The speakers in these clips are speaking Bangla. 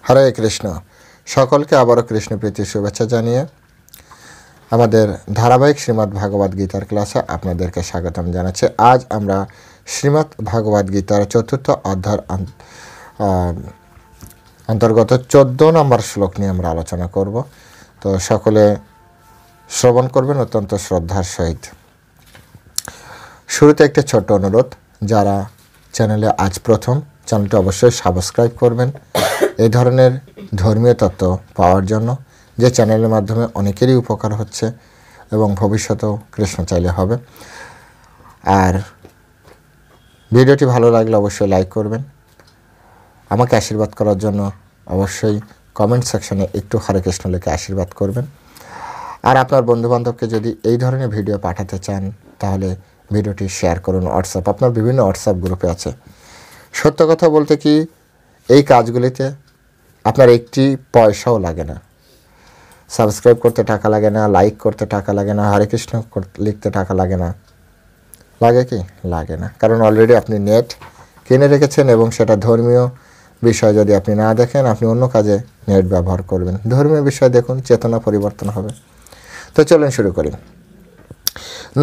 হরে কৃষ্ণ। সকলকে আবারও কৃষ্ণপ্রীতি শুভেচ্ছা জানিয়ে আমাদের ধারাবাহিক শ্রীমদ্ ভাগবত গীতার ক্লাসে আপনাদেরকে স্বাগতম জানাচ্ছি। আজ আমরা শ্রীমদ্ ভাগবত গীতার চতুর্থ অধ্যায়ের অন্তর্গত 14 নম্বর শ্লোক নিয়ে আমরা আলোচনা করব। তো সকলে শ্রবণ করবেন অত্যন্ত শ্রদ্ধার সহিত। শুরুতে একটি ছোট্ট অনুরোধ, যারা চ্যানেলে আজ প্রথম, চ্যানেলটি অবশ্যই সাবস্ক্রাইব করবেন এই ধরনের ধর্মীয় তত্ত্ব পাওয়ার জন্য, যে চ্যানেলের মাধ্যমে অনেকেরই উপকার হচ্ছে এবং ভবিষ্যতেও কৃষ্ণ চাইলে হবে। আর ভিডিওটি ভালো লাগলে অবশ্যই লাইক করবেন। আমাকে আশীর্বাদ করার জন্য অবশ্যই কমেন্ট সেকশনে একটু হরে কৃষ্ণ লিখে আশীর্বাদ করবেন। আর আপনার বন্ধুবান্ধবকে যদি এই ধরনের ভিডিও পাঠাতে চান তাহলে ভিডিওটি শেয়ার করুন। হোয়াটসঅ্যাপ, আপনার বিভিন্ন হোয়াটসঅ্যাপ গ্রুপে আছে। সত্য কথা বলতে কি, এই কাজগুলিতে আপনার একটি পয়সাও লাগে না। সাবস্ক্রাইব করতে টাকা লাগে না, লাইক করতে টাকা লাগে না, হরে কৃষ্ণ লিখতে টাকা লাগে না। লাগে কি? লাগে না, কারণ অলরেডি আপনি নেট কিনে রেখেছেন এবং সেটা ধর্মীয় বিষয় যদি আপনি না দেখেন, আপনি অন্য কাজে নেট ব্যবহার করবেন। ধর্মীয় বিষয় দেখুন, চেতনা পরিবর্তন হবে। তো চলুন শুরু করি।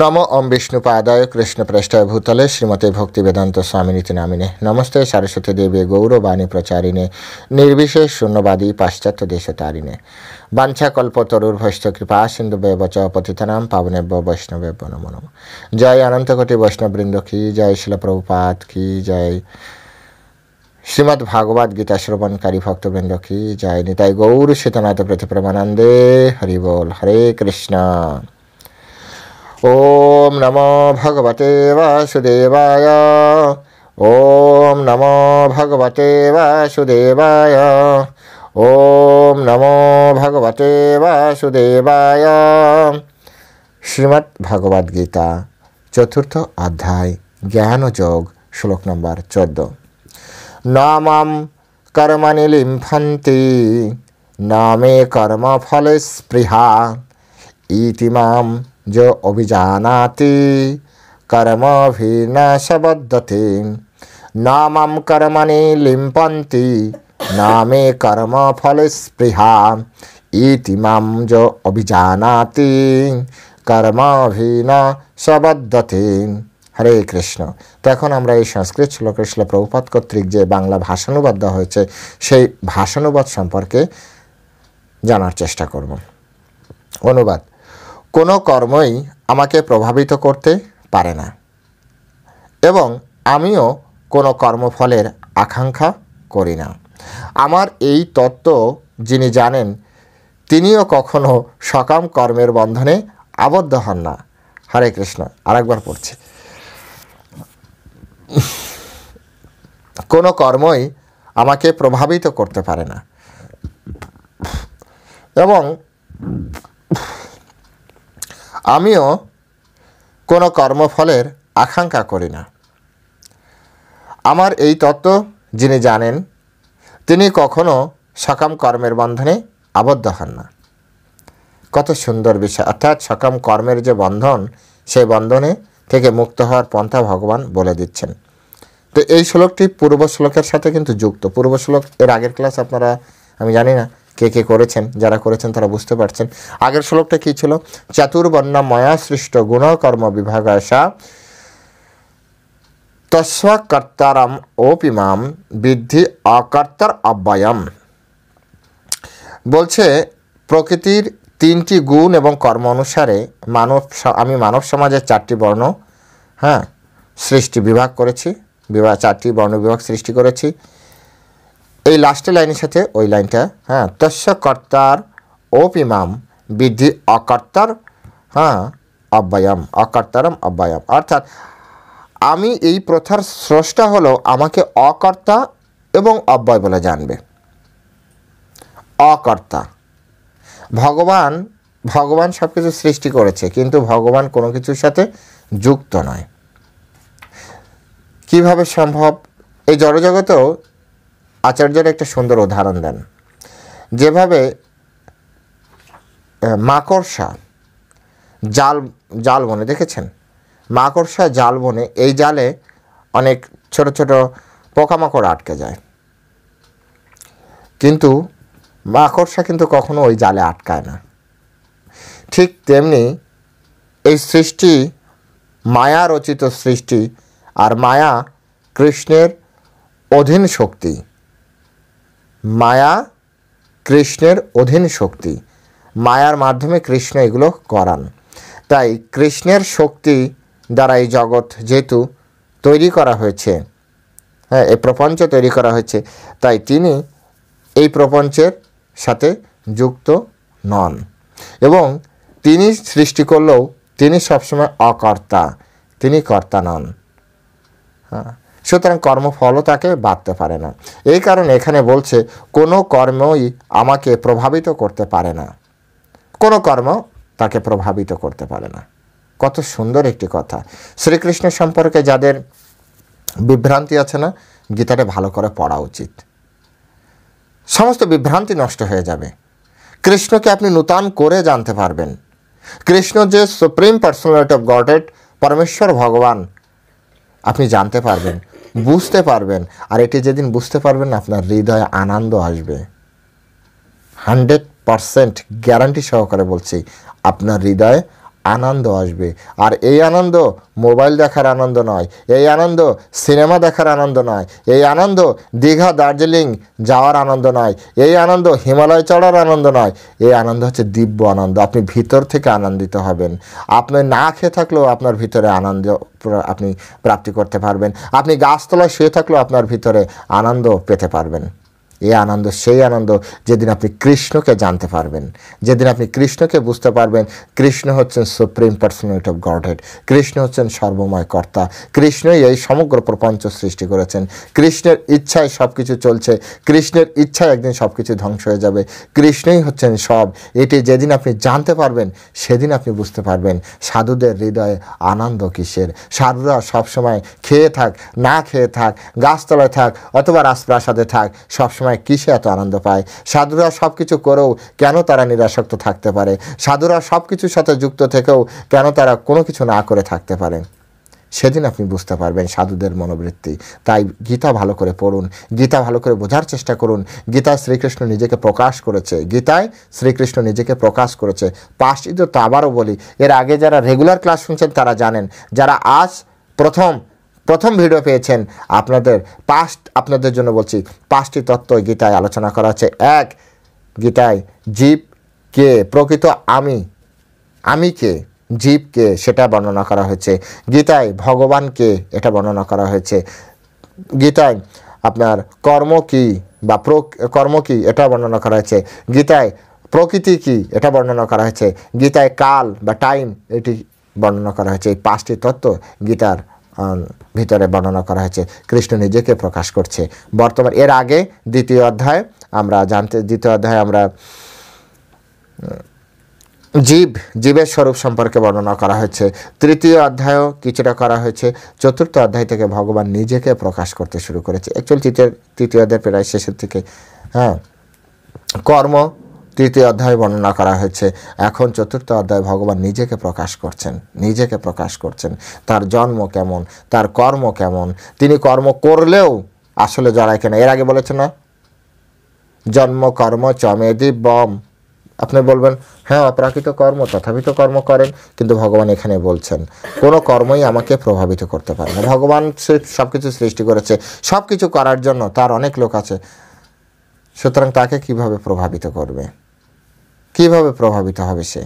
নমো ওম বিষ্ণুপাদায় কৃষ্ণপ্রেষ্ঠায় ভূতলে শ্রীমতে ভক্তিবেদান্ত স্বামিনীতি নামিনে নমস্তে সরস্বতী দেবী গৌরবাণী প্রচারিণে নির্বিশেষ শূন্যবাদী পাশ্চাত্য দেশতারিণে বাঞ্ছাকল্পতরুর্ভৈশ্চ কৃপা সিন্ধুভ্যেব চ পতিতানাং পাবনেভ্যো বৈষ্ণবেভ্যো নমো নমঃ। জয় অনন্তকোটি বৈষ্ণববৃন্দ কি জয়, শিল প্রভুপাদ কি জয়, শ্রীমদ্ ভাগবত গীতা শ্রবণকারী ভক্তবৃন্দ কি জয়, নিতাই গৌর সীতানাথ প্রতিপ্রমানন্দে হরি বল। হরে কৃষ্ণ। ওম নমো ভগবতে বাসুদেবায়। ওম নমো ভগবতে বাসুদেবায়। ওম নমো ভগবতে বাসুদেবায়। শ্রীমদ্ ভাগবত গীতা চতুর্থ অধ্যায় জ্ঞানযোগ, শ্লোক নম্বর 14। নামাম কর্মণি লিম্ফন্তি নামে কর্মফলে স্পৃহা ইতি মাম जो अभिजानाति कर्मभिनाशबद्धते नामं कर्मणि लिम्पन्ति नामे कर्मफले स्पृहा इति मां जो अभिजानाति कर्मभिनाशबद्धते। হরে কৃষ্ণ। তো এখন আমরা এই সংস্কৃত শ্লোকের শিল প্রভুপাদ কর্তৃক যে বাংলা ভাষানুবাদ দেওয়া হয়েছে সেই ভাষানুবাদ সম্পর্কে জানার চেষ্টা করব। অনুবাদ: কোনো কর্মই আমাকে প্রভাবিত করতে পারে না এবং আমিও কোনো কর্মফলের আকাঙ্ক্ষা করি না। আমার এই তত্ত্ব যিনি জানেন তিনিও কখনো সকাম কর্মের বন্ধনে আবদ্ধ হন না। হরে কৃষ্ণ। আরেকবার পড়ছি। কোনো কর্মই আমাকে প্রভাবিত করতে পারে না এবং আমিও কোনো কর্মফলের আকাঙ্ক্ষা করি না। আমার এই তত্ত্ব যিনি জানেন তিনি কখনো সকাম কর্মের বন্ধনে আবদ্ধ হন না। কত সুন্দর বিষয়! অর্থাৎ সকাম কর্মের যে বন্ধন, সেই বন্ধনে থেকে মুক্ত হওয়ার পন্থা ভগবান বলে দিচ্ছেন। তো এই শ্লোকটি পূর্ব শ্লোকের সাথে কিন্তু যুক্ত। পূর্ব শ্লোক এর আগের ক্লাস আপনারা, আমি জানি না কে কে করেছেন, যারা করেছেন তারা বুঝতে পারছেন। আগের শ্লোকটা কী ছিল? চাতুর্বর্ণ ময়া সৃষ্ট গুণকর্ম বিভাগাশা তস্বকর্তারম ওপিমাম বিদ্ধি অকর্তার অব্যয়ম। বলছে প্রকৃতির 3টি গুণ এবং কর্ম অনুসারে আমি মানব সমাজের 4টি বর্ণ সৃষ্টি বিভাগ করেছি, 4টি বর্ণ বিভাগ সৃষ্টি করেছি। এই লাস্টের লাইনের সাথে ওই লাইনটা তস্য কর্তার ওপিমাম বিদ্ধি অকর্তার অব্যয়ম অকর্তারম অব্যয়ম। অর্থাৎ আমি এই প্রথার স্রষ্টা হলো আমাকে অকর্তা এবং অব্যয় বলে জানবে। অকর্তা ভগবান সব কিছু সৃষ্টি করেছে, কিন্তু ভগবান কোনো কিছুর সাথে যুক্ত নয়। কিভাবে সম্ভব? এই জড়জগতেও আচার্যরা একটা সুন্দর উদাহরণ দেন। যেভাবে মাকড়সা জাল বনে, দেখেছেন? মাকড়সা জাল বনে, এই জালে অনেক ছোট ছোট পোকামাকড় আটকে যায়। কিন্তু মাকড়সা কিন্তু কখনো ওই জালে আটকায় না। ঠিক তেমনি এই সৃষ্টি মায়া রচিত সৃষ্টি, আর মায়া কৃষ্ণের অধীন শক্তি। মায়া কৃষ্ণের অধীন শক্তি, মায়ার মাধ্যমে কৃষ্ণ এগুলো করান। তাই কৃষ্ণের শক্তি দ্বারা এই জগৎ যেহেতু তৈরি করা হয়েছে, হ্যাঁ, এই প্রপঞ্চ তৈরি করা হয়েছে, তাই তিনি এই প্রপঞ্চের সাথে যুক্ত নন এবং তিনি সৃষ্টি করলেও তিনি সবসময় অকর্তা, তিনি কর্তা নন। হ্যাঁ, সুতরাং কর্মফলও তাকে বাঁধতে পারে না। এই কারণে এখানে বলছে কোনো কর্মই আমাকে প্রভাবিত করতে পারে না, কোনো কর্ম তাকে প্রভাবিত করতে পারে না। কত সুন্দর একটি কথা। শ্রীকৃষ্ণ সম্পর্কে যাদের বিভ্রান্তি আছে না, গীতাটা ভালো করে পড়া উচিত, সমস্ত বিভ্রান্তি নষ্ট হয়ে যাবে। কৃষ্ণকে আপনি নূতন করে জানতে পারবেন। কৃষ্ণ যে সুপ্রিম পার্সোনালিটি অফ গডহেড, পরমেশ্বর ভগবান, আপনি জানতে পারবেন, বুঝতে পারবেন। আর এটি যেদিন বুঝতে পারবেন, আপনার হৃদয়ে আনন্দ আসবে। 100% গ্যারান্টি সহকারে বলছি, আপনার হৃদয়ে আনন্দ আসবে। আর এই আনন্দ মোবাইল দেখার আনন্দ নয়, এই আনন্দ সিনেমা দেখার আনন্দ নয়, এই আনন্দ দীঘা দার্জিলিং যাওয়ার আনন্দ নয়, এই আনন্দ হিমালয় চড়ার আনন্দ নয়, এই আনন্দ হচ্ছে দিব্য আনন্দ। আপনি ভিতর থেকে আনন্দিত হবেন। আপনি না খেয়ে থাকলেও আপনার ভিতরে আনন্দ আপনি প্রাপ্তি করতে পারবেন। আপনি গাছতলায় শুয়ে থাকলেও আপনার ভিতরে আনন্দ পেতে পারবেন। এই আনন্দ সেই আনন্দ যেদিন আপনি কৃষ্ণকে জানতে পারবেন, যেদিন আপনি কৃষ্ণকে বুঝতে পারবেন। কৃষ্ণ হচ্ছেন supreme personality of Godhead, Krishna হচ্ছেন সর্বময় কর্তা, কৃষ্ণই এই সমগ্র প্রপঞ্চ সৃষ্টি করেছেন। কৃষ্ণের ইচ্ছায় সব কিছু চলছে, কৃষ্ণের ইচ্ছায় একদিন সব কিছু ধ্বংস হয়ে যাবে। কৃষ্ণই হচ্ছেন সব। এটি যেদিন আপনি জানতে পারবেন, সেদিন আপনি বুঝতে পারবেন সাধুদের হৃদয়ে আনন্দ কিসের। সাধুরা সবসময় খেয়ে থাক, না খেয়ে থাক, গাছতলায় থাক অথবা রাজপ্রাসাদে থাক, সবসময় কিসে এত আনন্দ পায়। সাধুরা সব কিছু করেও কেন তারা নিরাসক্ত থাকতে পারে? সাধুরা সব কিছুর সাথে যুক্ত থেকেও কেন তারা কোনো কিছু না করে থাকতে পারে? সেদিন আপনি বুঝতে পারবেন সাধুদের মনোবৃত্তি। তাই গীতা ভালো করে পড়ুন, গীতা ভালো করে বোঝার চেষ্টা করুন। গীতায় শ্রীকৃষ্ণ নিজেকে প্রকাশ করেছে, গীতায় শ্রীকৃষ্ণ নিজেকে প্রকাশ করেছে। পাশ্চিত্য তো আবারও বলি, এর আগে যারা রেগুলার ক্লাস শুনছেন তারা জানেন, যারা আজ প্রথম ভিডিও পেয়েছেন, আপনাদের জন্য বলছি, 5টি তত্ত্ব গীতায় আলোচনা করা হচ্ছে। 1, গীতায় জীব কে, প্রকৃত আমি কে, জীব কে, সেটা বর্ণনা করা হয়েছে। গীতায় ভগবান কে, এটা বর্ণনা করা হয়েছে। গীতায় আপনার কর্ম কি বা কর্ম কি, এটা বর্ণনা করা হয়েছে। গীতায় প্রকৃতি কি, এটা বর্ণনা করা হয়েছে। গীতায় কাল বা টাইম, এটি বর্ণনা করা হয়েছে। এই 5টি তত্ত্ব গীতার ভিতরে বর্ণনা করা হয়েছে। কৃষ্ণ নিজেকে প্রকাশ করছে বর্তমান। এর আগে দ্বিতীয় অধ্যায়ে আমরা জীবের স্বরূপ সম্পর্কে বর্ণনা করা হয়েছে। তৃতীয় অধ্যায়ও কিছুটা করা হয়েছে। চতুর্থ অধ্যায় থেকে ভগবান নিজেকে প্রকাশ করতে শুরু করেছে। অ্যাকচুয়ালি তৃতীয় অধ্যায় প্রায় শেষের থেকে, হ্যাঁ, কর্ম তৃতীয় অধ্যায় বর্ণনা করা হয়েছে। এখন চতুর্থ অধ্যায় ভগবান নিজেকে প্রকাশ করছেন। তার জন্ম কেমন, তার কর্ম কেমন, তিনি কর্ম করলেও আসলে জড়ায় কেন। এর আগে বলেছেন না, জন্ম কর্ম চমে দিব্যম। আপনি বলবেন হ্যাঁ, অপ্রাকৃত কর্ম, তথাপিত কর্ম করেন। কিন্তু ভগবান এখানে বলছেন কোনো কর্মই আমাকে প্রভাবিত করতে পারে না। ভগবান সব কিছু সৃষ্টি করেছে, সব কিছু করার জন্য তার অনেক লোক আছে। সুতরাং তাকে কিভাবে প্রভাবিত করবে, কিভাবে প্রভাবিত হবে সে?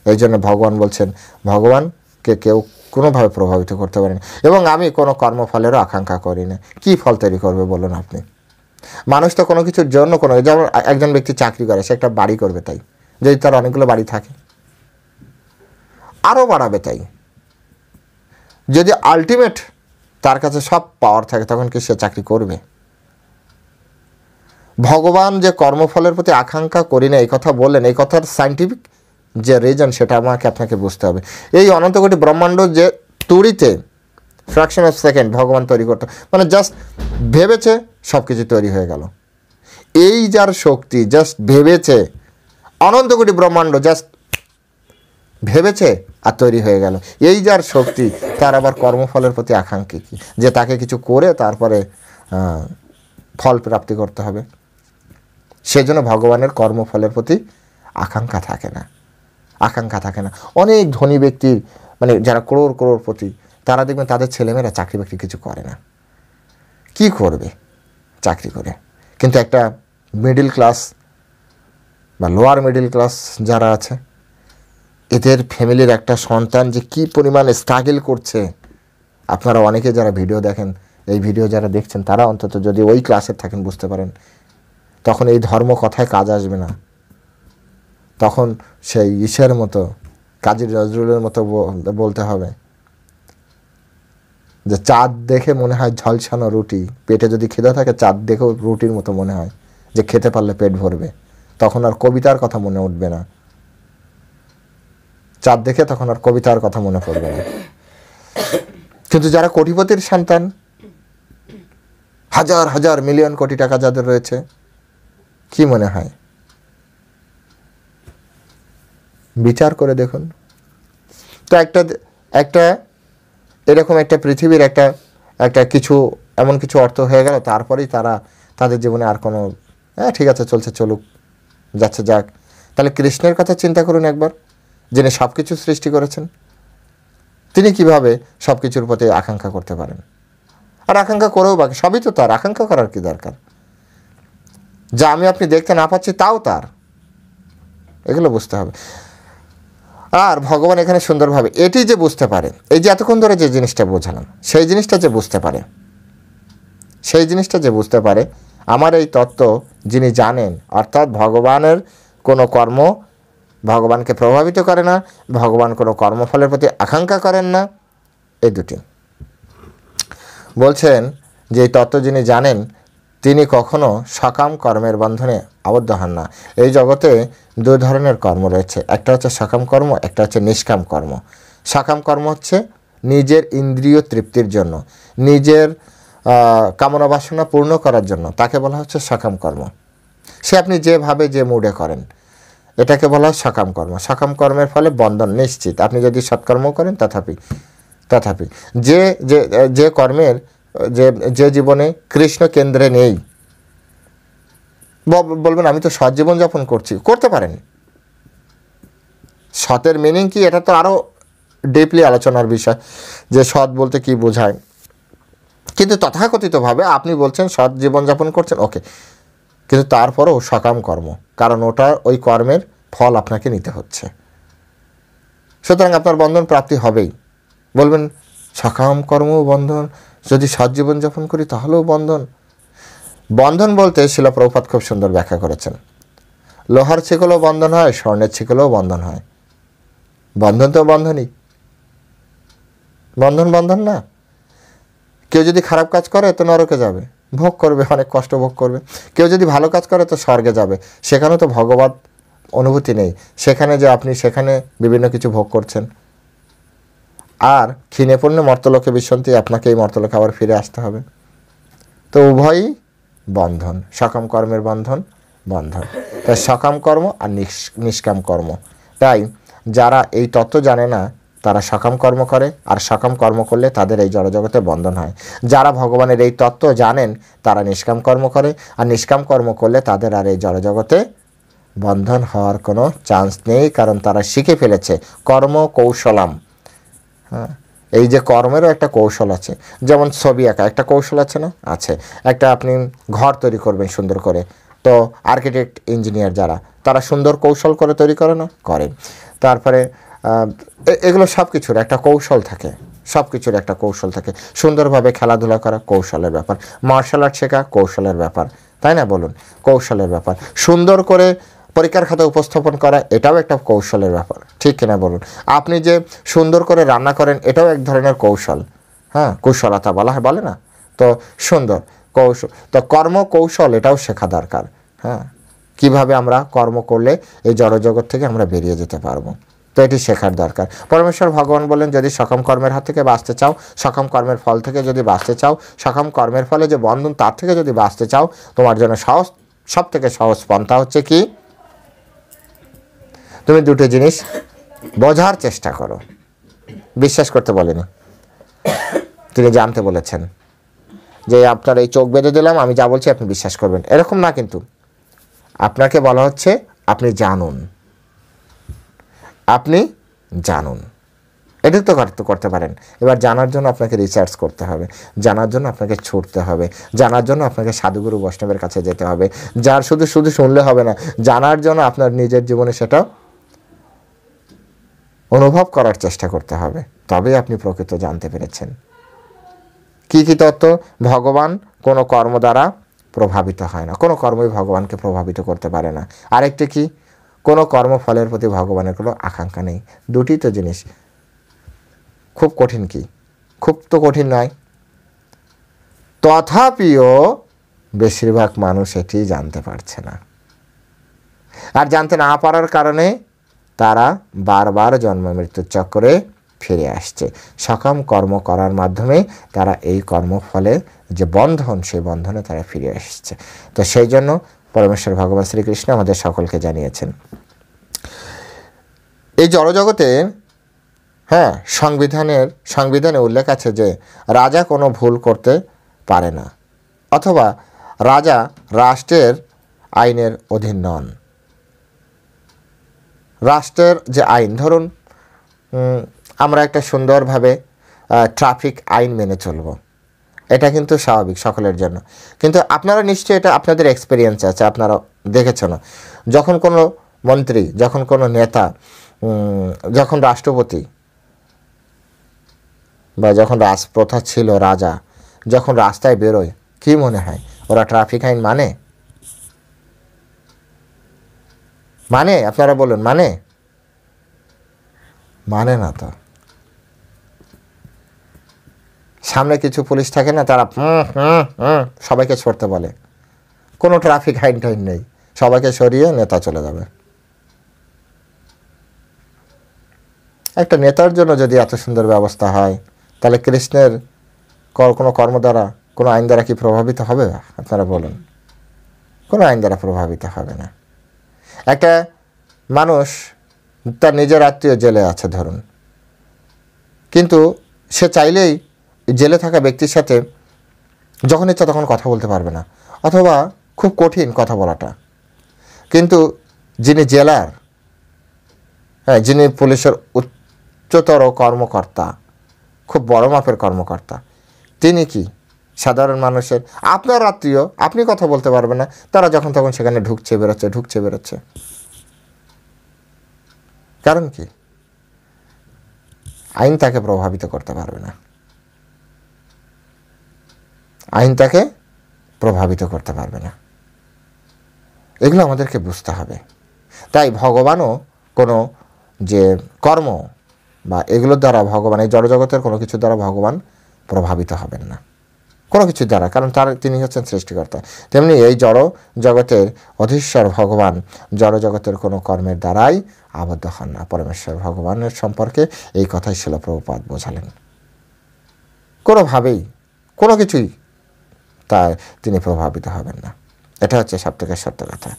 এই জন্য ভগবান বলছেন ভগবানকে কেউ কোনোভাবে প্রভাবিত করতে পারে না। এবং আমি কোনো কর্মফলেরও আকাঙ্ক্ষা করি না। কী ফল তৈরি করবে বলুন আপনি? মানুষ তো কোনো কিছুর জন্য যেমন একজন ব্যক্তি চাকরি করে, সে একটা বাড়ি করবে, তাই যদি তার অনেকগুলো বাড়ি থাকে আরও বাড়াবে। তাই যদি আলটিমেট তার কাছে সব পাওয়ার থাকে, তখন কি সে চাকরি করবে? ভগবান যে কর্মফলের প্রতি আকাঙ্ক্ষা করি না এই কথা বললেন, এই কথার সায়েন্টিফিক যে রিজন সেটা আপনাকে বুঝতে হবে। এই অনন্ত কোটি ব্রহ্মাণ্ড যে তুড়িতে ফ্র্যাকশন অফ সেকেন্ড ভগবান তৈরি করতে, মানে জাস্ট ভেবেছে সব কিছু তৈরি হয়ে গেল। এই যার শক্তি, জাস্ট ভেবেছে, অনন্ত কোটি ব্রহ্মাণ্ড জাস্ট ভেবেছে আর তৈরি হয়ে গেল। এই যার শক্তি, তার আবার কর্মফলের প্রতি আকাঙ্ক্ষা কি, যে তাকে কিছু করে তারপরে ফল প্রাপ্তি করতে হবে। সেজন্য ভগবানের কর্মফলের প্রতি আকাঙ্ক্ষা থাকে না। অনেক ধনী ব্যক্তির মানে যারা করোড়পতি, তারা দেখবেন তাদের ছেলেমেয়েরা চাকরি বাকরি কিছু করে না। কি করবে চাকরি করে? কিন্তু একটা মিডল ক্লাস বা লোয়ার মিডল ক্লাস যারা আছে, এদের ফ্যামিলির একটা সন্তান যে কি পরিমাণে স্ট্রাগল করছে, আপনারা অনেকে যারা ভিডিও দেখেন, এই ভিডিও যারা দেখছেন, তারা অন্তত যদি ওই ক্লাসের থাকেন বুঝতে পারেন, তখন এই ধর্ম কথায় কাজ আসবে না। তখন সেই ঈশের মতো, কাজী নজরুলের মতো বলতে হবে যে চাঁদ দেখে মনে হয় ঝলসানো রুটি, পেটে যদি খিদা থাকে চাঁদ দেখেও রুটির মতো মনে হয় যে খেতে পারলে পেট ভরবে। তখন আর কবিতার কথা মনে উঠবে না, চাঁদ দেখে তখন আর কবিতার কথা মনে পড়বে না। কিন্তু যারা কোটিপতির সন্তান, হাজার হাজার মিলিয়ন কোটি টাকা যাদের রয়েছে, কি মনে হয়? বিচার করে দেখুন তো। একটা এরকম একটা পৃথিবীর একটা কিছু এমন কিছু অর্থ হয়ে গেল, তারপরেই তাদের জীবনে আর কোনো ঠিক আছে চলছে, চলুক, যাচ্ছে যাক। তাহলে কৃষ্ণের কথা চিন্তা করুন একবার, যিনি সব কিছু সৃষ্টি করেছেন, তিনি কিভাবে সব কিছুর প্রতি আকাঙ্ক্ষা করতে পারেন? আর আকাঙ্ক্ষা করেও বাকি সবই তো তার, আকাঙ্ক্ষা করার কি দরকার? যা আমি আপনি দেখতে না পাচ্ছি তাও তার, এগুলো বুঝতে হবে। আর ভগবান এখানে সুন্দরভাবে এটি যে বুঝতে পারে, এই যে এতক্ষণ ধরে যে জিনিসটা বোঝালাম, সেই জিনিসটা যে বুঝতে পারে, আমার এই তত্ত্ব যিনি জানেন, অর্থাৎ ভগবানের কোনো কর্ম ভগবানকে প্রভাবিত করে না, ভগবান কোনো কর্মফলের প্রতি আকাঙ্ক্ষা করেন না, এই দুটি বলছেন যে এই তত্ত্ব যিনি জানেন, তিনি কখনো সকাম কর্মের বন্ধনে আবদ্ধ হন না। এই জগতে দুই ধরনের কর্ম রয়েছে, একটা হচ্ছে সকাম কর্ম, একটা হচ্ছে নিষ্কাম কর্ম। সকাম কর্ম হচ্ছে নিজের ইন্দ্রিয় তৃপ্তির জন্য, নিজের কামনা বাসনা পূর্ণ করার জন্য, তাকে বলা হচ্ছে সকাম কর্ম। সে আপনি যেভাবে যে মুডে করেন, এটাকে বলা হয় সকাম কর্ম। সকাম কর্মের ফলে বন্ধন নিশ্চিত। আপনি যদি সৎকর্ম করেন তথাপি যে কর্মের যে জীবনে কৃষ্ণ কেন্দ্রে নেই, বলবেন আমি তো সৎ জীবনযাপন করতে পারেন। সতের মিনিং কি, এটা তো আরও ডিপলি আলোচনার বিষয় যে সৎ বলতে কি বোঝায়। কিন্তু তথাকথিতভাবে আপনি বলছেন সৎ জীবনযাপন করছেন, ওকে, কিন্তু তারপরেও সকাম কর্ম, কারণ ওই কর্মের ফল আপনাকে নিতে হচ্ছে। সুতরাং আপনার বন্ধন প্রাপ্তি হবেই। বলবেন সকাম কর্ম বন্ধন, যদি সৎ জীবনযাপন করি তাহলেও বন্ধন বলতে শিলা প্রভুপাদ খুব সুন্দর ব্যাখ্যা করেছেন। লোহার ছিকলেও বন্ধন হয়, স্বর্ণের ছিকলেও বন্ধন হয়। বন্ধন তো বন্ধনই, বন্ধন না। কেউ যদি খারাপ কাজ করে তো নরকে যাবে, ভোগ করবে, অনেক কষ্ট ভোগ করবে। কেউ যদি ভালো কাজ করে তো স্বর্গে যাবে, সেখানেও তো ভগবত অনুভূতি নেই, সেখানে যে আপনি সেখানে বিভিন্ন কিছু ভোগ করছেন। আর ক্ষীণে পণ্যে মর্তলোকে বিশ্বন্তি, আপনাকে এই মর্তলোকে আবার ফিরে আসতে হবে। তো উভয়ই বন্ধন, সকাম কর্মের বন্ধন। তাই সকাম কর্ম আর নিষ্কাম কর্ম। তাই যারা এই তত্ত্ব জানে না তারা সকাম কর্ম করে, আর সকাম কর্ম করলে তাদের এই জড়জগতে বন্ধন হয়। যারা ভগবানের এই তত্ত্ব জানেন তারা নিষ্কাম কর্ম করে, আর নিষ্কাম কর্ম করলে তাদের আর এই জড়জগতে বন্ধন হওয়ার কোনো চান্স নেই, কারণ তারা শিখে ফেলেছে কর্ম কৌশলম। হ্যাঁ, এই যে কর্মেরও একটা কৌশল আছে, যেমন ছবি আঁকা একটা কৌশল আছে না? আছে। একটা আপনি ঘর তৈরি করবেন সুন্দর করে, তো আর্কিটেক্ট ইঞ্জিনিয়ার যারা, তারা সুন্দর কৌশল করে তৈরি করে না? করে। তারপরে এগুলো সব কিছুর একটা কৌশল থাকে, সুন্দরভাবে খেলাধুলা করা কৌশলের ব্যাপার, মার্শাল আর্ট শেখা কৌশলের ব্যাপার, তাই না? বলুন, কৌশলের ব্যাপার। সুন্দর করে পরীক্ষার খাতায় উপস্থাপন করা, এটাও একটা কৌশলের ব্যাপার, ঠিক কিনা বলুন? আপনি যে সুন্দর করে রান্না করেন, এটাও এক ধরনের কৌশল। হ্যাঁ, কুশলতা বলে না? তো সুন্দর কৌশল, তো কর্ম কৌশল এটাও শেখা দরকার। হ্যাঁ, কিভাবে আমরা কর্ম করলে এই জড়জগৎ থেকে আমরা বেরিয়ে যেতে পারবো, তো এটি শেখার দরকার। পরমেশ্বর ভগবান বলেন, যদি সকাম কর্মের হাত থেকে বাঁচতে চাও, সকাম কর্মের ফল থেকে যদি বাঁচতে চাও, সকাম কর্মের ফলে যে বন্ধন তার থেকে যদি বাঁচতে চাও, তোমার জন্য সব থেকে সহজ পন্থা হচ্ছে কি? তুমি দুটো জিনিস বোঝার চেষ্টা করো। বিশ্বাস করতে বলেনি, তিনি জানতে বলেছেন যে আপনার এই চোখ বেঁধে দিলাম, আমি যা বলছি আপনি বিশ্বাস করবেন, এরকম না। কিন্তু আপনাকে বলা হচ্ছে আপনি জানুন, আপনি জানুন। এটা তো করতে পারেন। এবার জানার জন্য আপনাকে রিসার্চ করতে হবে, জানার জন্য আপনাকে ছুটতে হবে, জানার জন্য আপনাকে সাধুগুরু বৈষ্ণবের কাছে যেতে হবে। যার শুধু শুধু শুনলে হবে না, জানার জন্য আপনার নিজের জীবনে সেটা অনুভব করার চেষ্টা করতে হবে, তবেই আপনি প্রকৃত জানতে পেরেছেন। কি কি তত্ত্ব? ভগবান কোনো কর্ম দ্বারা প্রভাবিত হয় না, কোনো কর্মই ভগবানকে প্রভাবিত করতে পারে না। আরেকটি কি? কোনো কর্মফলের প্রতি ভগবানের কোনো আকাঙ্ক্ষা নেই। দুটি তো জিনিস। খুব কঠিন কি? খুব তো কঠিন নয়, তথাপিও বেশিরভাগ মানুষ এটি জানতে পারছে না। আর জানতে না পারার কারণে তারা বারবার জন্ম মৃত্যুর চক্রে ফিরে আসছে। সকাম কর্ম করার মাধ্যমে তারা এই কর্মফলে যে বন্ধন, সেই বন্ধনে তারা ফিরে আসছে। তো সেই জন্য পরমেশ্বর ভগবান শ্রীকৃষ্ণ আমাদের সকলকে জানিয়েছেন, এই জড়জগতে সংবিধানে উল্লেখ আছে যে রাজা কোনো ভুল করতে পারে না, অথবা রাজা রাষ্ট্রের আইনের অধীন নন। রাষ্ট্রের যে আইন, ধরুন আমরা একটা সুন্দরভাবে ট্রাফিক আইন মেনে চলব, এটা কিন্তু স্বাভাবিক সকলের জন্য। কিন্তু আপনারা নিশ্চয়ই এটা আপনাদের এক্সপিরিয়েন্স আছে, আপনারা দেখেছেন যখন কোনো মন্ত্রী, যখন কোনো নেতা, যখন রাষ্ট্রপতি বা যখন রাজপ্রথা ছিল, রাজা যখন রাস্তায় বেরোয়, কি মনে হয় ওরা ট্রাফিক আইন মানে আপনারা বলুন, মানে না তো। সামনে কিছু পুলিশ থাকে না, তারা সবাইকে সরতে বলে, কোনো ট্রাফিক আইন টাইন নেই, সবাইকে সরিয়ে নেতা চলে যাবে। একটা নেতার জন্য যদি এত সুন্দর ব্যবস্থা হয়, তাহলে কৃষ্ণের কোনো কর্ম দ্বারা, কোনো আইন দ্বারা কি প্রভাবিত হবে? আপনারা বলুন, কোনো আইন দ্বারা প্রভাবিত হবে না। একটা মানুষ তার নিজের আত্মীয় জেলে আছে ধরুন, কিন্তু সে চাইলেই জেলে থাকা ব্যক্তির সাথে যখন ইচ্ছা তখন কথা বলতে পারবে না, অথবা খুব কঠিন কথা বলাটা। কিন্তু যিনি জেলার, যিনি পুলিশের উচ্চতর কর্মকর্তা, খুব বড় মাপের কর্মকর্তা, তিনি কি সাধারণ মানুষের, আপনার আত্মীয়, আপনি কথা বলতে পারবেন না, তারা যখন তখন সেখানে ঢুকছে বেরোচ্ছে। কারণ কি? আইন তাকে প্রভাবিত করতে পারবে না, আইন তাকে প্রভাবিত করতে পারবে না। এগুলো আমাদেরকে বুঝতে হবে। তাই ভগবানও কোনো যে কর্ম বা এগুলোর দ্বারা ভগবান, এই জড়জগতের কোনো কিছু দ্বারা ভগবান প্রভাবিত হবেন না, কোনো কিছুর দ্বারা, কারণ তিনি হচ্ছেন সৃষ্টিকর্তা। তেমনি এই জড় জগতের অধীশ্বর ভগবান জড়জগতের কোনো কর্মের দ্বারাই আবদ্ধ হন না। পরমেশ্বর ভগবানের সম্পর্কে এই কথাই শিল প্রভুপাদ বোঝালেন। কোনোভাবেই কোনো কিছুই তিনি প্রভাবিত হবেন না, এটা হচ্ছে সবথেকে সত্য কথা।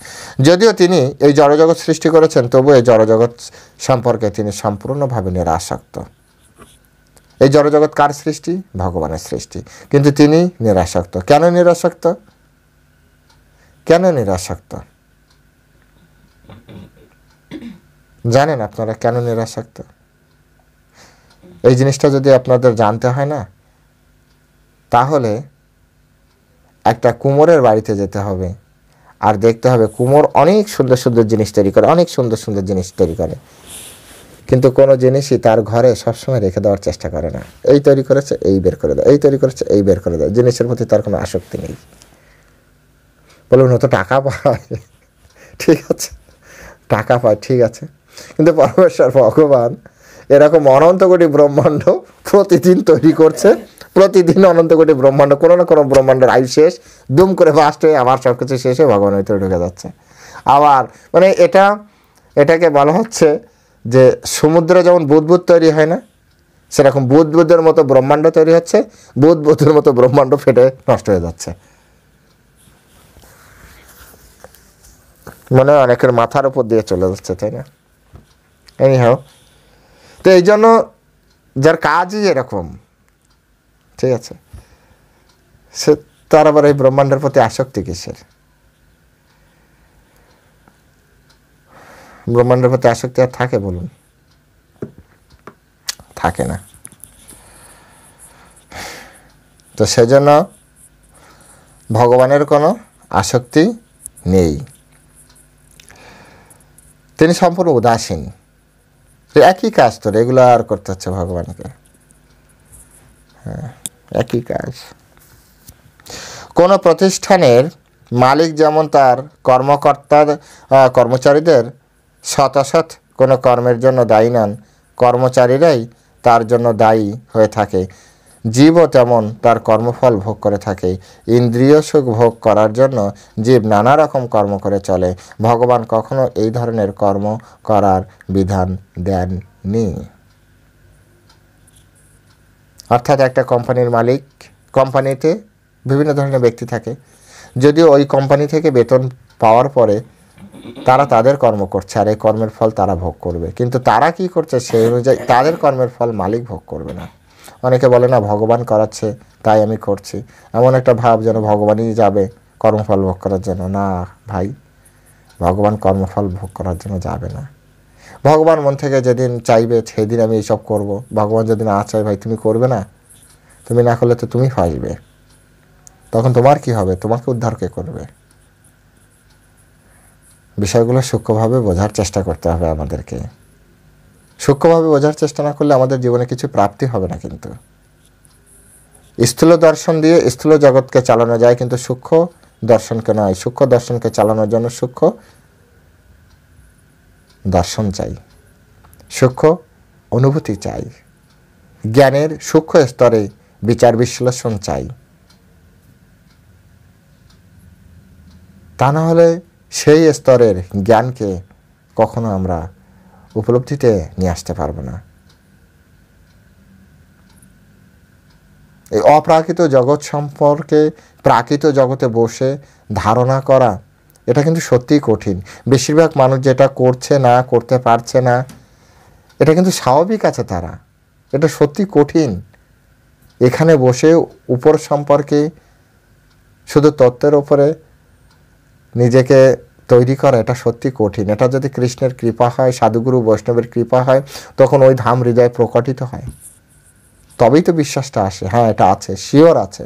যদিও তিনি এই জড়জগৎ সৃষ্টি করেছেন, তবু এই জড়জগৎ সম্পর্কে তিনি সম্পূর্ণভাবে নিরাসক্ত। এই জড়জগৎ কার সৃষ্টি? ভগবানের সৃষ্টি, কিন্তু তিনি নিরাসক্ত। কেন নিরাসক্ত? জানেন আপনারা কেন নিরাসক্ত? এই জিনিসটা যদি আপনাদের জানতে হয় না, তাহলে একটা কুমোরের বাড়িতে যেতে হবে, আর দেখতে হবে কুমোর অনেক সুন্দর সুন্দর জিনিস তৈরি করে, কিন্তু কোনো জিনিসই তার ঘরে সবসময় রেখে দেওয়ার চেষ্টা করে না। এই তৈরি করেছে, এই বের করে দেয়, এই তৈরি করেছে, এই বের করে দেয়। জিনিসের প্রতি তার কোনো আসক্তি নেই। বলুন, ও তো টাকা পায়, ঠিক আছে, টাকা পায়, ঠিক আছে, কিন্তু পরমেশ্বর ভগবান এরকম অনন্ত কোটি ব্রহ্মাণ্ড প্রতিদিন তৈরি করছে, প্রতিদিন অনন্ত কোটি ব্রহ্মাণ্ড, কোনো না কোনো ব্রহ্মাণ্ডের আয়ু শেষ, দুম করে ফাস্ট হয়ে আবার সব কিছু শেষ হয়ে ভগবানের ভিতরে ঢুকে যাচ্ছে। আবার মানে এটাকে বলা হচ্ছে যে সমুদ্রে যেমন বুদবুদ তৈরি হয় না, সেরকম বুদবুদের মতো ব্রহ্মাণ্ড তৈরি হচ্ছে, বুদবুদের মতো ব্রহ্মাণ্ড ফেটে নষ্ট হয়ে যাচ্ছে। মনে হয় অনেকের মাথার উপর দিয়ে চলে যাচ্ছে, তাই না? এনিহাও, তো এই জন্য যার কাজই এরকম, ঠিক আছে, সে তার আবার এই ব্রহ্মাণ্ডের প্রতি আসক্তি কিসের? ব্রহ্মাণ্ডের প্রতি আসক্তি আর থাকে বলুন? থাকে না। তো সেজন্য ভগবানের কোনো আসক্তি নেই, তিনি সম্পূর্ণ উদাসীন। একই কাজ তো রেগুলার করতে হচ্ছে ভগবানকে, হ্যাঁ একই কাজ। কোনো প্রতিষ্ঠানের মালিক যেমন তার কর্মচারীদের শতশত কোনো কর্মের জন্য দায়ী নন, কর্মচারীরাই তার জন্য দায়ী হয়ে থাকে। জীবও তেমন তার কর্মফল ভোগ করে থাকে। ইন্দ্রিয় সুখ ভোগ করার জন্য জীব নানা রকম কর্ম করে চলে। ভগবান কখনো এই ধরনের কর্ম করার বিধান দেননি। অর্থাৎ একটা কোম্পানির মালিক, কোম্পানিতে বিভিন্ন ধরনের ব্যক্তি থাকে, যদিও ওই কোম্পানি থেকে বেতন পাওয়ার পরে তারা তাদের কর্ম করছে আর এই কর্মের ফল তারা ভোগ করবে, কিন্তু তারা কি করছে সেই অনুযায়ী তাদের কর্মের ফল মালিক ভোগ করবে না। অনেকে বলে না ভগবান করাচ্ছে তাই আমি করছি, এমন একটা ভাব যেন ভগবানই যাবে কর্মফল ভোগ করার জন্য। না ভাই, ভগবান কর্মফল ভোগ করার জন্য যাবে না। ভগবান মন থেকে যেদিন চাইবে সেদিন আমি এইসব করব। ভগবান যদি না চাই ভাই তুমি করবে না, তুমি না করলে তো তুমি ফাঁসবে, তখন তোমার কি হবে? তোমাকে উদ্ধার কে করবে? বিষয়গুলো সূক্ষ্মভাবে বোঝার চেষ্টা করতে হবে আমাদেরকে। সূক্ষ্মভাবে বোঝার চেষ্টা না করলে আমাদের জীবনে কিছু প্রাপ্তি হবে না। কিন্তু স্থূল দর্শন দিয়ে স্থূল জগৎকে চালানো যায়, কিন্তু সূক্ষ্ম দর্শনকে নয়। সূক্ষ্ম দর্শনকে চালানোর জন্য সূক্ষ্ম দর্শন চাই, সূক্ষ্ম অনুভূতি চাই, জ্ঞানের সূক্ষ্ম স্তরে বিচার বিশ্লেষণ চাই। তা না হলে সেই স্তরের জ্ঞানকে কখনো আমরা উপলব্ধিতে নিয়ে আসতে পারবো না। এই অপ্রাকৃত জগৎ সম্পর্কে প্রাকৃত জগতে বসে ধারণা করা, এটা কিন্তু সত্যিই কঠিন। বেশিরভাগ মানুষ যেটা করছে না, করতে পারছে না, এটা কিন্তু স্বাভাবিক আছে তারা, এটা সত্যি কঠিন। এখানে বসে উপর সম্পর্কে শুধু তত্ত্বের ওপরে নিজেকে তৈরি করা, এটা সত্যি কঠিন। এটা যদি কৃষ্ণের কৃপা হয়, সাধুগুরু বৈষ্ণবের কৃপা হয়, তখন ওই ধাম হৃদয়ে প্রকটিত হয়, তবেই তো বিশ্বাসটা আসে। হ্যাঁ এটা আছে, শিওর আছে,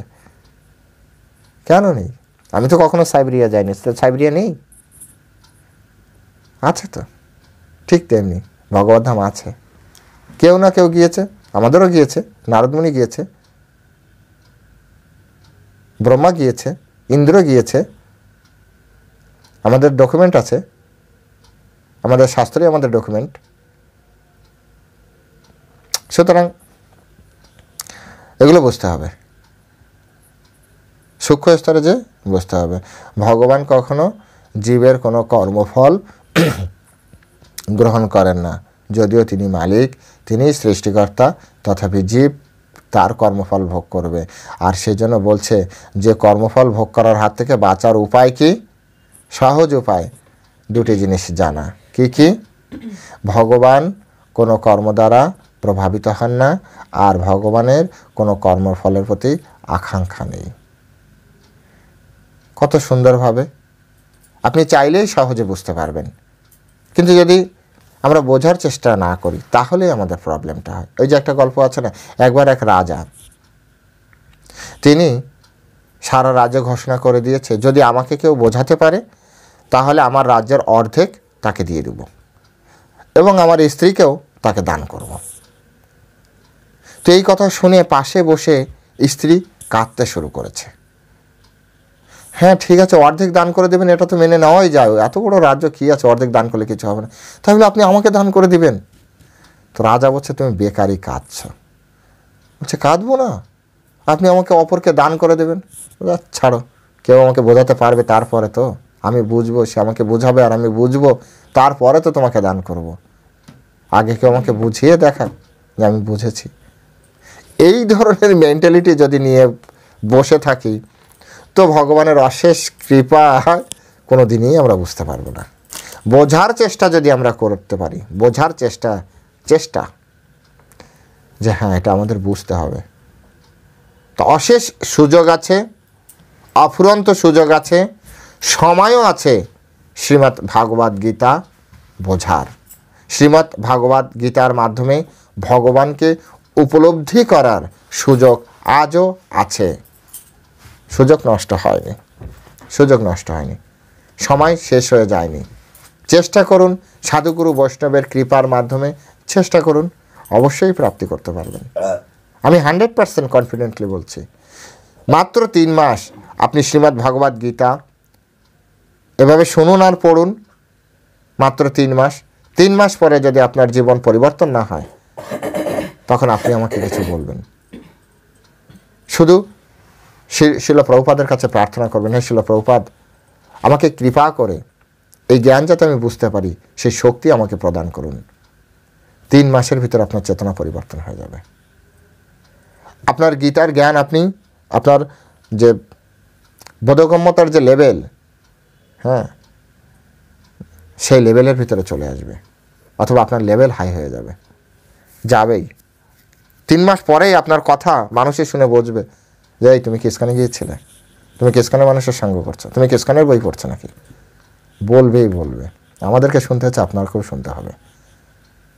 কেন নেই? আমি তো কখনো সাইবেরিয়া যাইনি, সাইবেরিয়া নেই? আছে তো। ঠিক তেমনি ভগবত ধাম আছে, কেউ না কেউ গিয়েছে, আমাদেরও গিয়েছে, নারদমুনি গিয়েছে, ব্রহ্মা গিয়েছে, ইন্দ্র গিয়েছে, আমাদের ডকুমেন্ট আছে, আমাদের শাস্ত্রে আমাদের ডকুমেন্ট। সুতরাং এগুলো বুঝতে হবে, সূক্ষ্ম স্তরে যে বুঝতে হবে। ভগবান কখনো জীবের কোনো কর্মফল গ্রহণ করেন না, যদিও তিনি মালিক, তিনি সৃষ্টিকর্তা, তথাপি জীব তার কর্মফল ভোগ করবে। আর সেজন্য বলছে যে কর্মফল ভোগ করার হাত থেকে বাঁচার উপায় কি? সহজ উপায়, দুটি জিনিস জানা। কি কি? ভগবান কোনো কর্ম দ্বারা প্রভাবিত হন না, আর ভগবানের কোনো কর্মফলের প্রতি আকাঙ্ক্ষা নেই। কত সুন্দরভাবে আপনি চাইলেই সহজে বুঝতে পারবেন, কিন্তু যদি আমরা বোঝার চেষ্টা না করি তাহলেই আমাদের প্রবলেমটা হয়। ওই যে একটা গল্প আছে না, একবার এক রাজা, তিনি সারা রাজ্য ঘোষণা করে দিয়েছে যদি আমাকে কেউ বোঝাতে পারে তাহলে আমার রাজ্যের অর্ধেক তাকে দিয়ে দেব এবং আমার স্ত্রীকেও তাকে দান করব। তো এই কথা শুনে পাশে বসে স্ত্রী কাঁদতে শুরু করেছে। হ্যাঁ ঠিক আছে, অর্ধেক দান করে দেবেন, এটা তো মেনে নেওয়াই যায়, এত বড় রাজ্য কী আছে, অর্ধেক দান করলে কিছু হবে না, তাহলে আপনি আমাকে দান করে দিবেন। তো রাজা বলছে তুমি বেকারই কাঁদছ। বলছে কাঁদবো না, আপনি আমাকে অপরকে দান করে দেবেন। ছাড়ো, কেউ আমাকে বোঝাতে পারবে তারপরে তো আমি বুঝবো, সে আমাকে বোঝাবে আর আমি বুঝবো, তারপরে তো তোমাকে দান করব। আগে কেউ আমাকে বুঝিয়ে দেখা যে আমি বুঝেছি। এই ধরনের মেন্টালিটি যদি নিয়ে বসে থাকি তো ভগবানের অশেষ কৃপা কোনো দিনই আমরা বুঝতে পারবো না। বোঝার চেষ্টা যদি আমরা করতে পারি, বোঝার চেষ্টা যে হ্যাঁ এটা আমাদের বুঝতে হবে, তো অশেষ সুযোগ আছে, অফুরন্ত সুযোগ আছে, সময়ও আছে শ্রীমদ্ ভাগবত গীতা বোঝার, শ্রীমদ্ ভাগবত গীতার মাধ্যমে ভগবানকে উপলব্ধি করার সুযোগ আজও আছে। সুযোগ নষ্ট হয়নি, সুযোগ নষ্ট হয়নি, সময় শেষ হয়ে যায়নি। চেষ্টা করুন, সাধুগুরু বৈষ্ণবের কৃপার মাধ্যমে চেষ্টা করুন, অবশ্যই প্রাপ্তি করতে পারবেন। আমি 100% কনফিডেন্টলি বলছি। মাত্র 3 মাস আপনি শ্রীমদ্ ভাগবত গীতা এভাবে শুনুন আর পড়ুন, মাত্র 3 মাস। 3 মাস পরে যদি আপনার জীবন পরিবর্তন না হয়, তখন আপনি আমাকে কিছু বলবেন। শুধু শিল প্রভুপাদের কাছে প্রার্থনা করবেন, হে শিল প্রভুপাদ, আমাকে কৃপা করে এই জ্ঞান যাতে আমি বুঝতে পারি, সেই শক্তি আমাকে প্রদান করুন। 3 মাসের ভিতর আপনার চেতনা পরিবর্তন হয়ে যাবে। আপনার গীতার জ্ঞান, আপনি আপনার যে বোধগম্যতার যে লেভেল, হ্যাঁ, সেই লেভেলের ভিতরে চলে আসবে, অথবা আপনার লেভেল হাই হয়ে যাবে, যাবেই। 3 মাস পরেই আপনার কথা মানুষের শুনে বুঝবে যে এই তুমি কিসখানে গিয়েছিলে, তুমি কিসখানে মানুষের সঙ্গ করছো, তুমি কিসখানের বই পড়ছো নাকি, বলবেই বলবে। আমাদেরকে শুনতে হচ্ছে, আপনাকেও শুনতে হবে।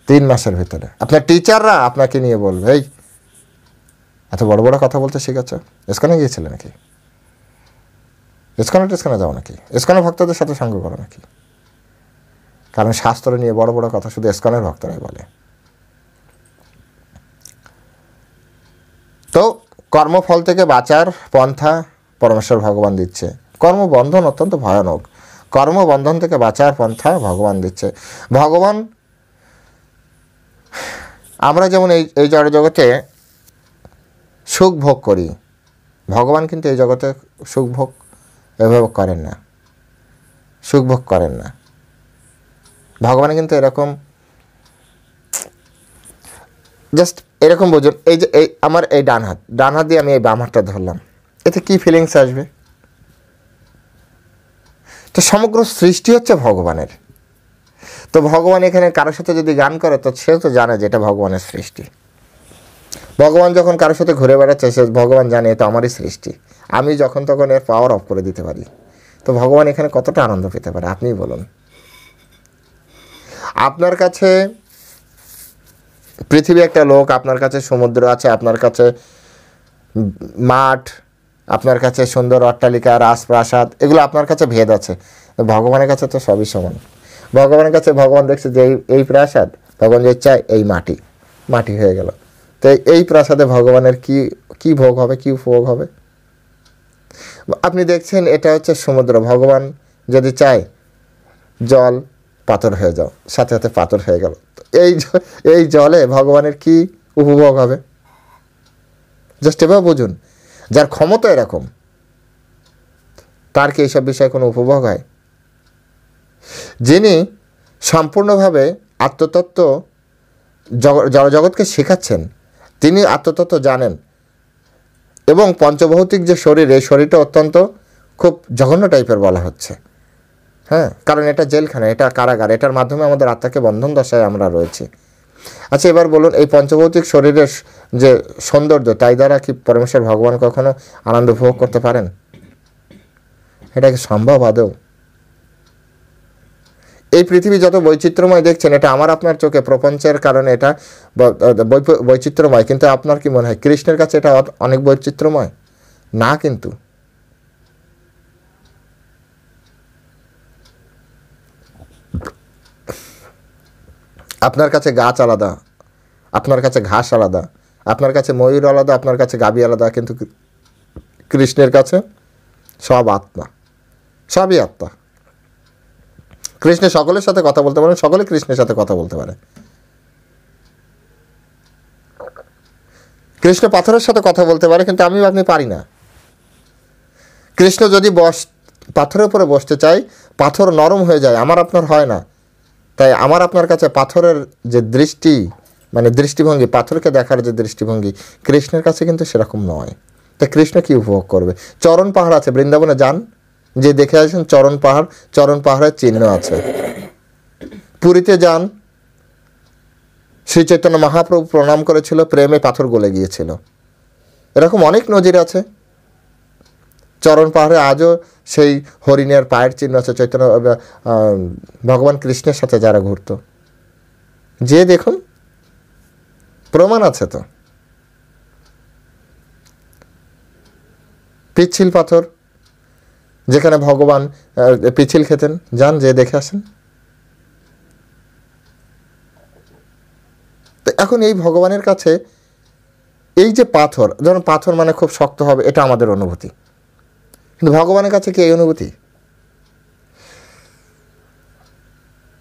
3 মাসের ভিতরে আপনার টিচাররা আপনাকে নিয়ে বলবে, এই এত বড় বড় কথা বলতে শিখেছ, ইস্কনে গিয়েছিলে নাকি, ইস্কনে যাও নাকি, ইস্কনে ভক্তদের সাথে সঙ্গ করো নাকি। কারণ শাস্ত্র নিয়ে বড় বড় কথা শুধু ইস্কনের ভক্তরাই বলে। তো কর্মফল থেকে বাঁচার পন্থা পরমেশ্বর ভগবান দিচ্ছে। কর্মবন্ধন অত্যন্ত ভয়ানক, কর্মবন্ধন থেকে বাঁচার পন্থা ভগবান দিচ্ছে। ভগবান, আমরা যেমন এই জড় জগতে সুখ ভোগ করি, ভগবান কিন্তু এই জগতে সুখ ভোগ এভাবে করেন না, সুখ ভোগ করেন না। ভগবান কিন্তু এরকম, জাস্ট এরকম বুঝুন, এই যে এই আমার এই ডান হাত দিয়ে আমি এই বাম হাতটা ধরলাম, এতে কি ফিলিংস আসবে? তো সমগ্র সৃষ্টি হচ্ছে ভগবানের। তো ভগবান এখানে কারোর সাথে যদি গান করে, তো সেও তো জানে যে এটা ভগবানের সৃষ্টি। ভগবান যখন কারোর সাথে ঘুরে বেড়াচ্ছে, সে ভগবান জানে এটা আমারই সৃষ্টি, আমি যখন তখন এর পাওয়ার অফ করে দিতে পারি। তো ভগবান এখানে কতটা আনন্দ পেতে পারে আপনিই বলুন। আপনার কাছে পৃথিবী একটা লোক, আপনার কাছে সমুদ্র আছে, আপনার কাছে মাঠ, আপনার কাছে সুন্দর অট্টালিকা, রাজপ্রাসাদ, এগুলো আপনার কাছে ভেদ আছে। ভগবানের কাছে তো সবই সমান। ভগবানের কাছে ভগবান দেখছে যে এই প্রাসাদ, ভগবান যে চায় এই মাটি হয়ে গেল। তো এই প্রাসাদে ভগবানের কি ভোগ হবে, কি উপভোগ হবে? আপনি দেখছেন এটা হচ্ছে সমুদ্র, ভগবান যদি চায় জল পাথর হয়ে যাও, সাথে সাথে পাথর হয়ে গেল। এই জলে ভগবানের কি উপভোগ হবে? জাস্ট এভাবে বুঝুন, যার ক্ষমতা এরকম, তার কি এইসব বিষয়ে কোনো উপভোগ হয়? যিনি সম্পূর্ণভাবে আত্মতত্ত্ব জগৎকে শেখাচ্ছেন, তিনি আত্মতত্ত্ব জানেন, এবং পঞ্চভৌতিক যে শরীর, এই শরীরটা অত্যন্ত খুব জঘন্য টাইপের বলা হচ্ছে, হ্যাঁ, কারণ এটা জেলখানা, এটা কারাগার, এটার মাধ্যমে আমাদের আত্মাকে বন্ধন দশায় আমরা রয়েছি। আচ্ছা, এবার বলুন, এই পঞ্চভৌতিক শরীরের যে সৌন্দর্য, তাই দ্বারা কি পরমেশ্বর ভগবান কখনো আনন্দ উপভোগ করতে পারেন? এটা কি সম্ভব আদৌ? এই পৃথিবী যত বৈচিত্র্যময় দেখছেন, এটা আমার আপনার চোখে প্রপঞ্চের কারণে এটা বৈচিত্র্যময়, কিন্তু আপনার কি মনে হয় কৃষ্ণের কাছে এটা অনেক বৈচিত্র্যময় না? কিন্তু আপনার কাছে গাছ আলাদা, আপনার কাছে ঘাস আলাদা, আপনার কাছে ময়ূর আলাদা, আপনার কাছে গাভী আলাদা, কিন্তু কৃষ্ণের কাছে সব আত্মা, সবই আত্মা। কৃষ্ণ সকলের সাথে কথা বলতে পারেন, সকলে কৃষ্ণের সাথে কথা বলতে পারে। কৃষ্ণ পাথরের সাথে কথা বলতে পারে, কিন্তু আমি আপনি পারি না। কৃষ্ণ যদি পাথরের উপরে বসতে চাই, পাথর নরম হয়ে যায়, আমার আপনার হয় না। তাই আমার আপনার কাছে পাথরের যে দৃষ্টি, মানে দৃষ্টিভঙ্গি, পাথরকে দেখার যে দৃষ্টিভঙ্গি, কৃষ্ণের কাছে কিন্তু সেরকম নয়। তাই কৃষ্ণ কি উপভোগ করবে? চরণ পাহাড় আছে, বৃন্দাবনে যান, যে দেখে আসেন চরণ পাহাড়ের চিহ্ন আছে। পুরীতে যান, শ্রী চৈতন্য মহাপ্রভু প্রণাম করেছিল, প্রেমে পাথর গলে গিয়েছিল। এরকম অনেক নজির আছে। চরণ পাহাড়ে আজও সেই হরিণের পায়ের চিহ্ন আছে। চৈতন্য ভগবান কৃষ্ণের সাথে যারা ঘুরত, যে দেখুন, প্রমাণ আছে তো। পিচ্ছিল পাথর, যেখানে ভগবান পিচ্ছিল খেতেন, যান যে দেখে আসেন। তো এখন এই ভগবানের কাছে এই যে পাথর, যেমন পাথর মানে খুব শক্ত হবে, এটা আমাদের অনুভূতি, কিন্তু ভগবানের কাছে কি এই অনুভূতি?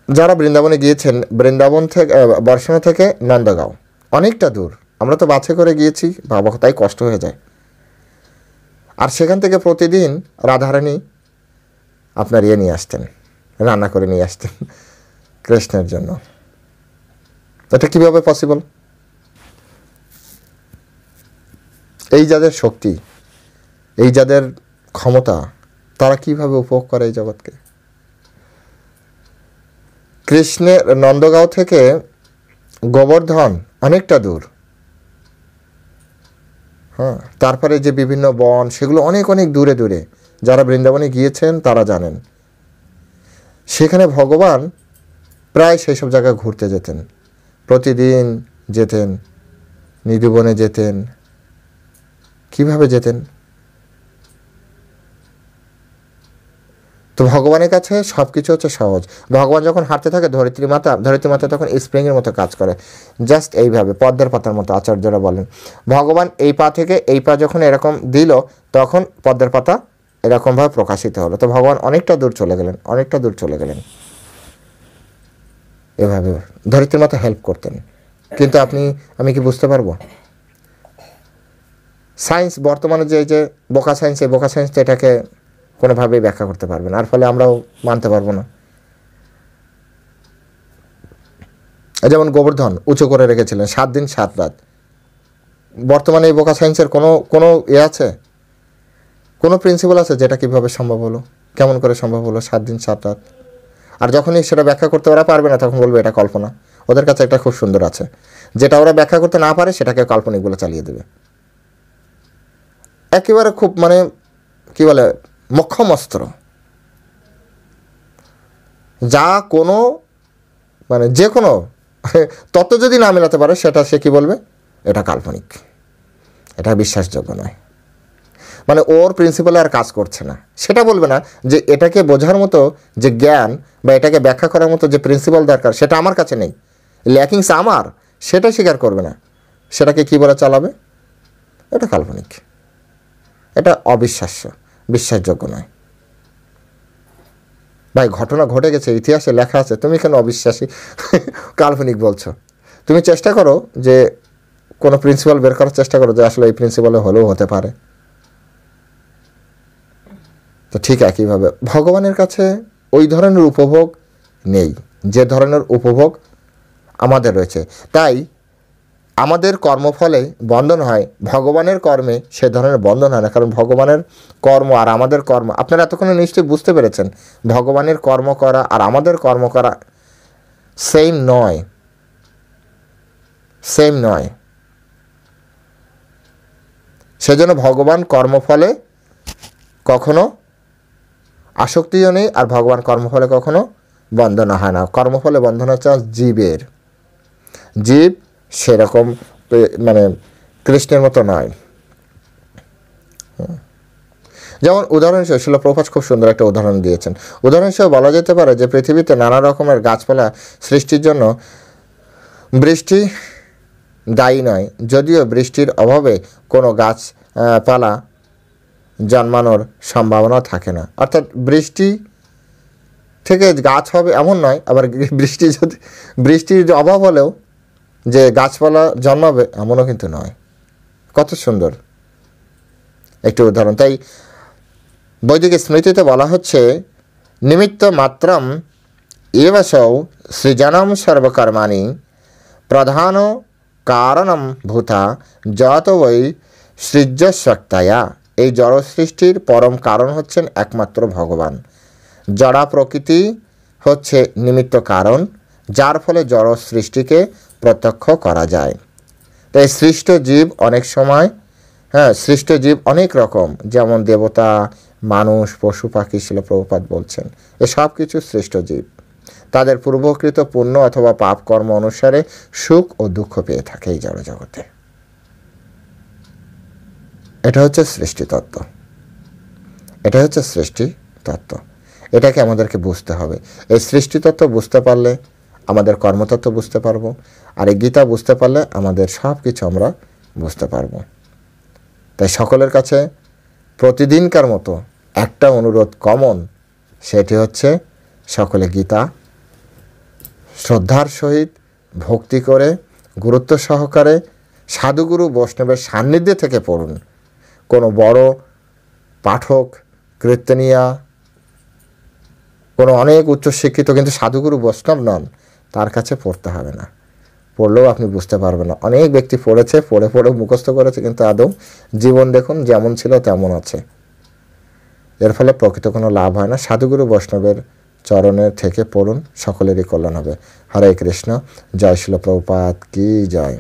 যারা বৃন্দাবনে গিয়েছেন, বৃন্দাবন থেকে বর্ষণা থেকে নন্দগাঁও অনেকটা দূর, আমরা তো বাসে করে গিয়েছি, বাবা তাই কষ্ট হয়ে যায়। আর সেখান থেকে প্রতিদিন রাধারানী আপনার নিয়ে আসতেন, রান্না করে নিয়ে আসতেন কৃষ্ণের জন্য। এটা কীভাবে পসিবল? এই যাদের শক্তি, এই যাদের ক্ষমতা, তারা কিভাবে উপভোগ করে এই জগৎকে? কৃষ্ণের নন্দগাঁও থেকে গোবর্ধন অনেকটা দূর, হ্যাঁ। তারপরে যে বিভিন্ন বন, সেগুলো অনেক অনেক দূরে দূরে। যারা বৃন্দাবনে গিয়েছেন তারা জানেন। সেখানে ভগবান প্রায় সেই সব জায়গায় ঘুরতে যেতেন, প্রতিদিন যেতেন, নিধুবনে যেতেন। কিভাবে যেতেন? তো ভগবানের কাছে সব কিছু হচ্ছে সহজ। ভগবান যখন হাঁটতে থাকে, ধরিত্রী মাতা তখন স্প্রিংয়ের মতো কাজ করে, জাস্ট এইভাবে পদ্মের পাতার মতো। আচার্যরা বলেন ভগবান এই পা থেকে এই পা যখন এরকম দিল, তখন পদ্মের পাতা এরকমভাবে প্রকাশিত হলো। তো ভগবান অনেকটা দূর চলে গেলেন, অনেকটা দূর চলে গেলেন। এভাবে ধরিত্রীর মাতা হেল্প করতেন। কিন্তু আমি কি বুঝতে পারবো? সায়েন্স বর্তমানে যে বোকা সায়েন্স, এই বোকা সায়েন্স তো এটাকে কোনোভাবেই ব্যাখ্যা করতে পারবে না, আর ফলে আমরাও মানতে পারবো না। যেমন গোবর্ধন উঁচু করে রেখেছিলেন 7 দিন 7 রাত। বর্তমানে এই বোকা সায়েন্সের কোনো আছে, কোনো প্রিন্সিপাল আছে যেটা কীভাবে সম্ভব হলো, কেমন করে সম্ভব হলো 7 দিন 7 রাত? আর যখনই সেটা ব্যাখ্যা করতে ওরা পারবে না, তখন বলবে এটা কল্পনা। ওদের কাছে একটা খুব সুন্দর আছে, যেটা ওরা ব্যাখ্যা করতে না পারে সেটাকে কাল্পনিক বলে চালিয়ে দেবে। একেবারে খুব মানে কি বলে, মোক্ষম অস্ত্র। যা কোনো মানে যে কোনো তত্ত্ব যদি না মেলাতে পারে, সেটা সে কি বলবে, এটা কাল্পনিক, এটা বিশ্বাসযোগ্য নয়। মানে ওর প্রিন্সিপালে আর কাজ করছে না। সেটা বলবে না যে এটাকে বোঝার মতো যে জ্ঞান বা এটাকে ব্যাখ্যা করার মতো যে প্রিন্সিপাল দরকার, সেটা আমার কাছে নেই, ল্যাকিংস আমার, সেটা স্বীকার করবে না। সেটাকে কি বলে চালাবে, এটা কাল্পনিক, এটা অবিশ্বাস্য, বিশ্বাসযোগ্য নয়। ভাই ঘটনা ঘটে গেছে, ইতিহাসে লেখা আছে, তুমি কেন অবিশ্বাসী কাল্পনিক বলছো? তুমি চেষ্টা করো যে কোনো প্রিন্সিপাল বের করার চেষ্টা করো যে আসলে এই প্রিন্সিপালে হলেও হতে পারে। তো ঠিক একইভাবে ভগবানের কাছে ওই ধরনের উপভোগ নেই যে ধরনের উপভোগ আমাদের রয়েছে। তাই আমাদের কর্মফলে বন্ধন হয়, ভগবানের কর্মে সে ধরনের বন্ধন হয় না। কারণ ভগবানের কর্ম আর আমাদের কর্ম, আপনারা এতক্ষণে নিশ্চয়ই বুঝতে পেরেছেন, ভগবানের কর্ম করা আর আমাদের কর্ম করা সেম নয়, সেম নয়। সেজন্য ভগবান কর্মফলে কখনো আসক্তিও নেই, আর ভগবান কর্মফলে কখনো বন্ধনা হয় না। কর্মফলে বন্ধন হচ্ছে জীবের, জীব সেরকম মানে কৃষ্ণের মতো নয়। যেমন উদাহরণ হিসেবে শিল প্রভুপাদ খুব সুন্দর একটা উদাহরণ দিয়েছেন। উদাহরণ হিসেবে বলা যেতে পারে যে পৃথিবীতে নানা রকমের গাছপালা সৃষ্টির জন্য বৃষ্টি দায়ী নয়, যদিও বৃষ্টির অভাবে কোনো গাছপালা জন্মানোর সম্ভাবনা থাকে না। অর্থাৎ বৃষ্টি থেকে গাছ হবে এমন নয়, আবার বৃষ্টির অভাব হলেও যে গাছপালা জন্মাবে এমনও কিন্তু নয়। কত সুন্দর একটি উদাহরণ। তাই বৈদিক স্মৃতিতে বলা হচ্ছে, নিমিত্ত মাত্রম এবসৌ সৃজনম সর্বকর্মাণি প্রধান কারণম ভূতা যত বৈ সৃজ্যশক্তায়া। এই জড় সৃষ্টির পরম কারণ হচ্ছেন একমাত্র ভগবান। জড়া প্রকৃতি হচ্ছে নিমিত্ত কারণ, যার ফলে জড় সৃষ্টিকে প্রত্যক্ষ করা যায়। তাই সৃষ্ট জীব অনেক সময় হ্যাঁ, সৃষ্ট জীব অনেক রকম, যেমন দেবতা, মানুষ, পশু পাখি, শিল প্রভুপাদ বলছেন এ সব কিছু সৃষ্ট জীব। তাদের পূর্বকৃত পুণ্য অথবা পাপ কর্ম অনুসারে সুখ ও দুঃখ পেয়ে থাকে এই জড় জগতে। এটা হচ্ছে সৃষ্টিতত্ত্ব, এটা হচ্ছে সৃষ্টি তত্ত্ব। এটাকে আমাদেরকে বুঝতে হবে। এই সৃষ্টিতত্ত্ব বুঝতে পারলে আমাদের কর্মতত্ত্ব বুঝতে পারবো, আর এই গীতা বুঝতে পারলে আমাদের সব কিছু আমরা বুঝতে পারবো। তাই সকলের কাছে প্রতিদিনকার মতো একটা অনুরোধ কমন, সেটি হচ্ছে সকলে গীতা শ্রদ্ধার সহিত ভক্তি করে গুরুত্ব সহকারে সাধুগুরু বৈষ্ণবের সান্নিধ্যে থেকে পড়ুন। কোনো বড় পাঠক, কীর্তনিয়া, কোনো অনেক উচ্চশিক্ষিত কিন্তু সাধুগুরু বৈষ্ণব নন, তার কাছে পড়তে হবে না। পড়লেও আপনি বুঝতে পারবেন না। অনেক ব্যক্তি পড়েছে, পড়ে পড়ে মুখস্থ করেছে, কিন্তু আদৌ জীবন দেখুন যেমন ছিল তেমন আছে। এর ফলে প্রকৃত কোনো লাভ হয় না। সাধুগুরু বৈষ্ণবের চরণের থেকে পড়ুন, সকলেরই কল্যাণ হবে। হরে কৃষ্ণ। জয় শিল প্রভুপাদ কি জয়।